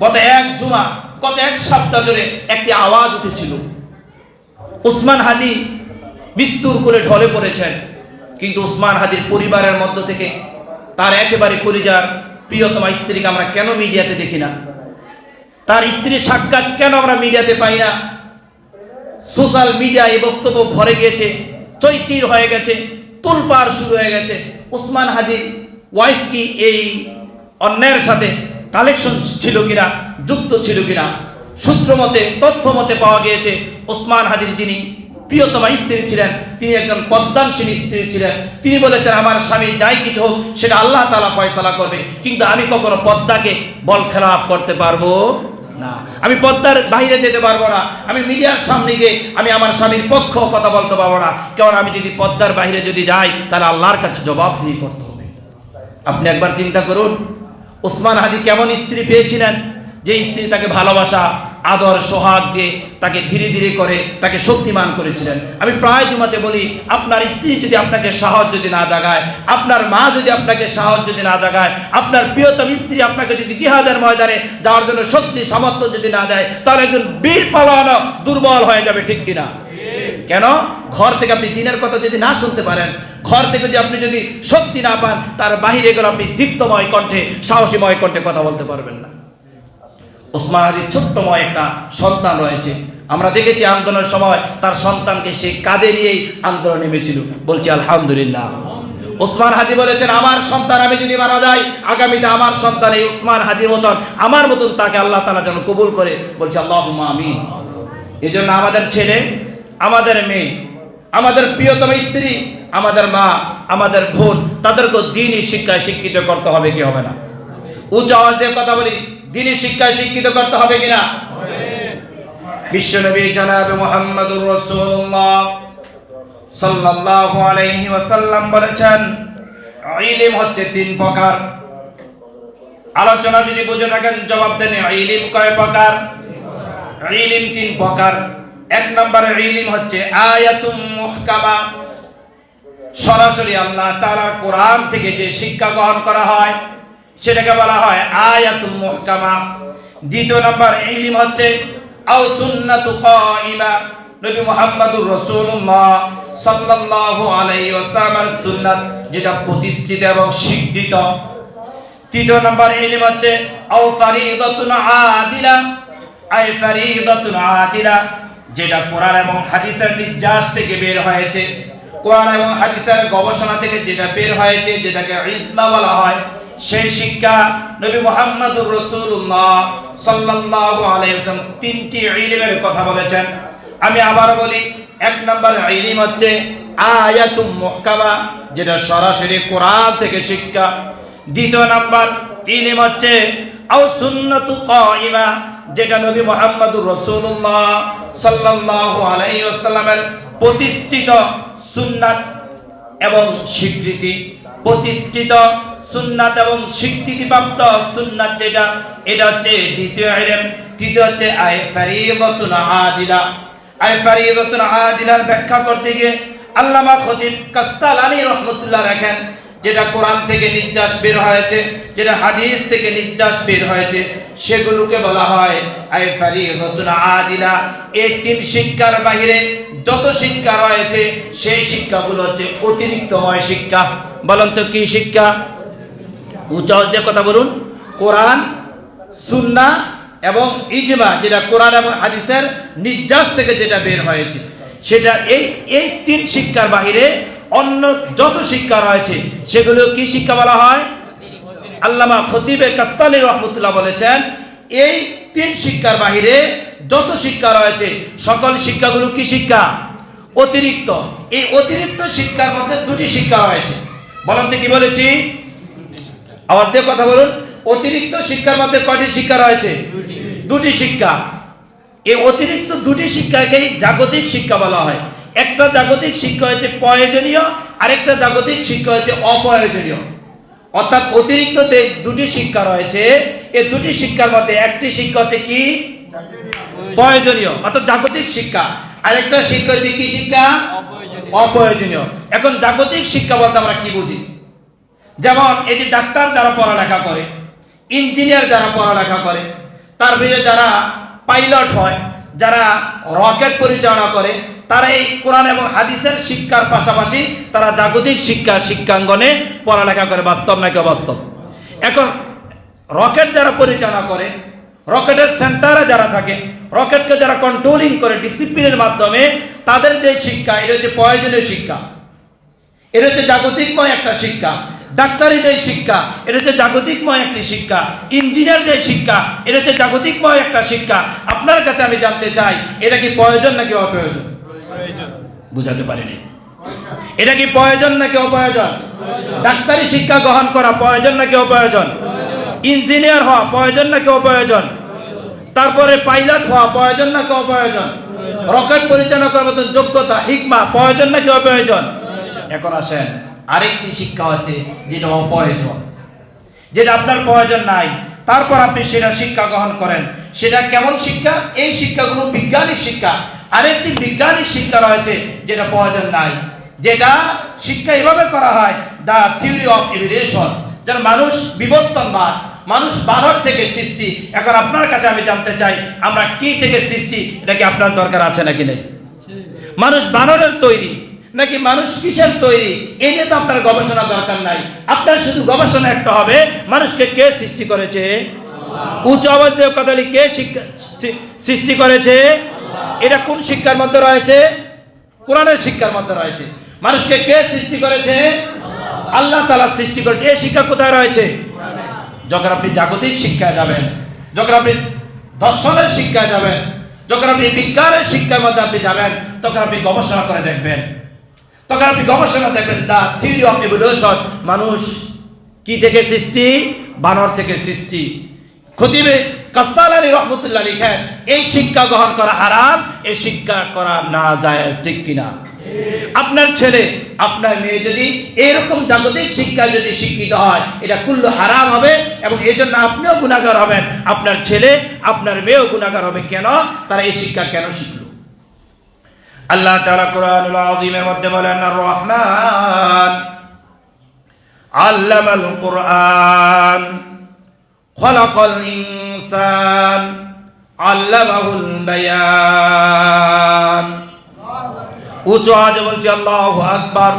গত এক জুমা, গত এক সপ্তাহ ধরে একটি আওয়াজ উঠেছিল, উসমান হাদী মৃত্যুর কোলে ঢলে পড়েছেন। কিন্তু উসমান হাদীর পরিবারের মধ্য থেকে তার একেবারে কলিজার প্রিয়তমা স্ত্রীকে আমরা কেন মিডিয়াতে দেখি না? তার স্ত্রীর সাক্ষাৎ কেন আমরা মিডিয়াতে পাই না? সোশ্যাল মিডিয়া এই বক্তব্য ভরে গিয়েছে, চৈচির হয়ে গেছে, তোলপাড় শুরু হয়ে গেছে। উসমান হাদীর ওয়াইফ কি এই অন্যায়ের সাথে কালেকশন ছিল কিনা, যুক্ত ছিল কিনা? সূত্র মতে, তথ্য মতে পাওয়া গিয়েছে উসমান হাদীর যিনি প্রিয়তমা স্ত্রী ছিলেন, তিনি একজন পদ্মানসিনী স্ত্রী ছিলেন। তিনি বলেছেন, আমার স্বামী যাই কিছু হোক সেটা আল্লাহ তাআলা ফয়সালা করবে, কিন্তু আমি কখনো পদ্মাকে বল খেলাফ করতে পারবো না, আমি পদ্মার বাইরে যেতে পারবো না, আমি মিডিয়ার সামনে গিয়ে আমি আমার স্বামীর পক্ষ কথা বলতে পারবো না, কারণ আমি যদি পদ্মার বাইরে যদি যাই তাহলে আল্লাহর কাছে জবাবদিহি করতে হবে। আপনি একবার চিন্তা করুন, উসমান হাদী কেমন স্ত্রী পেয়েছিলেন, যে স্ত্রী তাকে ভালোবাসা, আদর, সোহাগ দিয়ে তাকে ধীরে ধীরে করে তাকে শক্তিমান করেছিলেন। আমি প্রায় জুমাতে বলি, আপনার স্ত্রী যদি আপনাকে সাহস যদি না জাগায়, আপনার মা যদি আপনাকে সাহস যদি না জাগায়, আপনার প্রিয়তম স্ত্রী আপনাকে যদি জিহাদের ময়দানে যাওয়ার জন্য শক্তি সামর্থ্য যদি না দেয়, তাহলে একজন বীর পালওয়ান দুর্বল হয়ে যাবে, ঠিক কিনা? কেন? ঘর থেকে আপনি দিনের কথা যদি না শুনতে পারেন, ঘর থেকে যদি আপনি যদি শক্তি না পান, তার বাহিরে গেলে আপনি দীপ্তময় কণ্ঠে, সাহসীময় কণ্ঠে কথা বলতে পারবেন না। উসমান হাদীর ছোট্টময় একটা সন্তান রয়েছে, আমরা দেখেছি আন্দোলনের সময় তার সন্তানকে সে কাঁধে নিয়েই আন্দোলন নেমেছিল। বলছি আলহামদুলিল্লাহ। উসমান হাদী বলেছেন, আমার সন্তান আমি যদি মারা যাই, আগামীতে আমার সন্তান এই উসমান হাদীর মতন, আমার মতন তাকে আল্লাহ তাআলা যেন কবুল করে। বলছি আল্লাহুম্মা আমিন। এই জন্য আমাদের ছেলে, আমাদের মেয়ে, আমাদের প্রিয়তম স্ত্রী, আমাদের মা, আমাদের বোন, তাদেরকে দ্বীনি শিক্ষায় শিক্ষিত করতে হবে কি হবে না? উচ্চ আওয়াজ দিয়ে কথা বলি, দ্বীনি শিক্ষায় শিক্ষিত করতে হবে কিনা? বিশ্বনবী জনাবে মুহাম্মদুর রাসূলুল্লাহ সাল্লাল্লাহু আলাইহি ওয়াসাল্লাম বলেছেন, ইলম হচ্ছে তিন প্রকার। আলোচনা যদি বুঝে থাকেন জবাব দেন, ইলম কয় প্রকার? ইলম তিন প্রকার। এক নম্বরে ইলম হচ্ছে আয়াতুম মুহকামা, সরাসরি আল্লাহ তাআলার কোরআন থেকে যে শিক্ষা গ্রহণ করা হয় সেটাকে বলা হয় আয়াতুম মুহকামা। দ্বিতীয় নম্বর ইলম হচ্ছে আও সুন্নাতু কাইমা, নবী মুহাম্মদুর রাসূলুল্লাহ সাল্লাল্লাহু আলাইহি ওয়াসাল্লামের সুন্নাত যেটা প্রতিষ্ঠিত এবং স্বীকৃত। তৃতীয় নম্বর ইলম হচ্ছে আও ফারিদাতুন আদিলা, আই ফারিদাতুন আদিলা, যেটা কোরআন এবং হাদিসের নির্যাস থেকে বের হয়েছে, কোরআন এবং হাদিসের গবেষণা থেকে যেটা বের হয়েছে, যেটাকে ইসমা বলা হয়, সেই শিক্ষা নবী মুহাম্মদুর রাসূলুল্লাহ সাল্লাল্লাহু আলাইহি ওয়াসাল্লাম তিনটি ইলমের কথা বলেছেন। আমি আবার বলি, এক নম্বর ইলম হচ্ছে আয়াতুম মুহকামা, যেটা সরাসরি কোরআন থেকে শিক্ষা। দ্বিতীয় নম্বর ইলম হচ্ছে আও সুন্নাতু কাইমা, যেটা নবী মুহাম্মদুর রাসূলুল্লাহ সাল্লাল্লাহু আলাইহি ওয়াসাল্লামের প্রতিষ্ঠিত সুন্নাত এবং স্বীকৃতি, প্রতিষ্ঠিত সুন্নাত এবং স্বীকৃতিপ্রাপ্ত সুন্নাত যেটা, এটা হচ্ছে দ্বিতীয় ইলম। তৃতীয় হচ্ছে আই ফারিদাতুন আদিলা। আই ফারিদাতুন আদিলার ব্যাখ্যা করতে গিয়ে আল্লামা খতিব কাস্তালানী রাহমাতুল্লাহ রাখেন, যেটা কোরআন থেকে নির্যাস বের হয়েছে, যেটা হাদিস থেকে নির্যাস বের হয়েছে, সেগুলোকে বলা হয় আই ফারিদাতুন আদিলা। এই তিন শিক্ষার বাহিরে যত শিক্ষা রয়েছে সেই শিক্ষাগুলো হচ্ছে অতিরিক্তময় শিক্ষা। বলুন তো কি শিক্ষা? উচ্চ আওয়াজ দিয়ে কথা বলুন। কোরআন, সুন্নাহ এবং ইজমা, যেটা কোরআন এবং হাদিসের নির্যাস থেকে যেটা বের হয়েছে, সেটা এই তিন শিক্ষার বাহিরে অন্য যত শিক্ষা রয়েছে সেগুলো কি শিক্ষা বলা হয়? আল্লামা খতিবে কাস্তালানী রাহমাতুল্লাহ বলেছেন, এই তিন শিক্ষার বাহিরে যত শিক্ষা রয়েছে সকল শিক্ষাগুলো কি শিক্ষা? অতিরিক্ত। এই অতিরিক্ত শিক্ষার মধ্যে দুটি শিক্ষা রয়েছে। বলুন তো কি বলেছি? আওয়াজ দিয়ে কথা বলুন। অতিরিক্ত শিক্ষার মধ্যে কয়টি শিক্ষা রয়েছে? দুটি শিক্ষা। এই অতিরিক্ত দুটি শিক্ষাকেই জাগতিক শিক্ষা বলা হয়। একটা জাগতিক শিক্ষা হচ্ছে প্রয়োজনীয়, আরেকটা জাগতিক শিক্ষা হচ্ছে অপ্রয়োজনীয়। অর্থাৎ অতিরিক্ত যে দুটি শিক্ষা রয়েছে, এই দুটি শিক্ষার মধ্যে একটি শিক্ষা হচ্ছে কি? প্রয়োজনীয়, অর্থাৎ জাগতিক শিক্ষা। আরেকটা শিক্ষা হচ্ছে কি শিক্ষা? অপ্রয়োজনীয়। এখন জাগতিক শিক্ষা বলতে আমরা কি বুঝি? যেমন এই যে ডাক্তার যারা পড়ালেখা করে, ইঞ্জিনিয়ার যারা পড়ালেখা করে, তারপরে যারা পাইলট হয়, যারা রকেট পরিচালনা করে, তারা এই কোরআন এবং হাদিসের শিক্ষার পাশাপাশি তারা জাগতিক শিক্ষাঙ্গনে পড়ালেখা করে। বাস্তব নাকি অবাস্তব? এখন রকেট যারা পরিচালনা করে, রকেটের সেন্টারে যারা থাকে, রকেটকে যারা কন্ট্রোলিং করে ডিসিপ্লিনের মাধ্যমে, তাদের যে শিক্ষা, এটা হচ্ছে প্রয়োজনীয় শিক্ষা, এটা হচ্ছে জাগতিকময় একটা শিক্ষা। ডাক্তারি যে শিক্ষা, এটা হচ্ছে জাগতিকময় একটি শিক্ষা। ইঞ্জিনিয়ার যে শিক্ষা, এটা হচ্ছে জাগতিকময় একটা শিক্ষা। আপনার কাছে আমি জানতে চাই, এটা কি প্রয়োজন নাকি অপ্রয়োজন? বুঝাতে পারিনি। এটা কি প্রয়োজন নাকি অপ্রয়োজন? ডাক্তারি শিক্ষা গ্রহণ করা প্রয়োজন নাকি অপ্রয়োজন? ইঞ্জিনিয়ার হওয়া প্রয়োজন নাকি অপ্রয়োজন? তারপরে পাইলট হওয়া প্রয়োজন নাকি অপ্রয়োজন? রকেট পরিচালনা করার মতো যোগ্যতা, হিকমা প্রয়োজন নাকি অপ্রয়োজন? এখন আসেন, আরেকটি শিক্ষা হচ্ছে যেটা অপ্রয়োজন, যেটা আপনার প্রয়োজন নাই, তারপর আপনি সেটা শিক্ষা গ্রহণ করেন। সেটা কেমন শিক্ষা? এই শিক্ষাগুলো বিজ্ঞানিক শিক্ষা। আরেকটি বিজ্ঞানিক শিক্ষা রয়েছে যেটা প্রয়োজন নাই, যেটা শিক্ষা এভাবে করা হয়, দ্য থিওরি অফ ইভলিউশন, যার মানুষ বিবর্তনবাদ, মানুষ বানর থেকে সৃষ্টি। এখন আপনার কাছে আমি জানতে চাই, আমরা কি থেকে সৃষ্টি, এটা কি আপনার দরকার আছে নাকি নেই? মানুষ বানরের তৈরি নাকি মানুষ কিসের তৈরি, এই নিয়ে তো আপনার গবেষণা দরকার নাই। আপনার শুধু গবেষণা একটা হবে, মানুষকে কে সৃষ্টি করেছে? উচ্চ আওয়াজ দিয়ে কথা বলি, কে সৃষ্টি করেছে? এটা কোন শিক্ষার মধ্যে রয়েছে? কোরআনের শিক্ষার মধ্যে রয়েছে। মানুষকে কে সৃষ্টি করেছে? আল্লাহ তাআলা সৃষ্টি করেছে। এই শিক্ষা কোথায় রয়েছে? যখন আপনি জাগতিক শিক্ষায় যাবেন, যখন আপনি দর্শনের শিক্ষায় যাবেন, যখন আপনি বিজ্ঞানের শিক্ষার মধ্যে আপনি যাবেন, তখন আপনি গবেষণা করে দেখবেন, তখন আপনি গবেষণা দেখবেন দ্য থিওরি অফ ইভলিউশন, মানুষ কি থেকে সৃষ্টি? বানর থেকে সৃষ্টি। খতিবে কাস্তালানী রহমতুল্লাহ লিখেন, এই শিক্ষা গ্রহণ করা হারাম, এই শিক্ষা করা না জায়েজ, ঠিক কিনা? আপনার ছেলে, আপনার মেয়ে যদি এরকম জাগতিক শিক্ষা যদি শিক্ষিত হয়, এটা কুল্লু হারাম হবে, এবং এই জন্য আপনিও গুনাহগার হবেন, আপনার ছেলে আপনার মেয়েও গুনাহগার হবে। কেন? তারা এই শিক্ষা কেন শিখলো? আল্লাহ তাআলা কোরআনুল আযীমের মধ্যে বলেন, আর রহমান আল্লামাল কুরআন খলাকাল ইনসান আল্লামাহুল বায়ান। উচ্চ আওয়াজে বলছি আল্লাহু আকবার।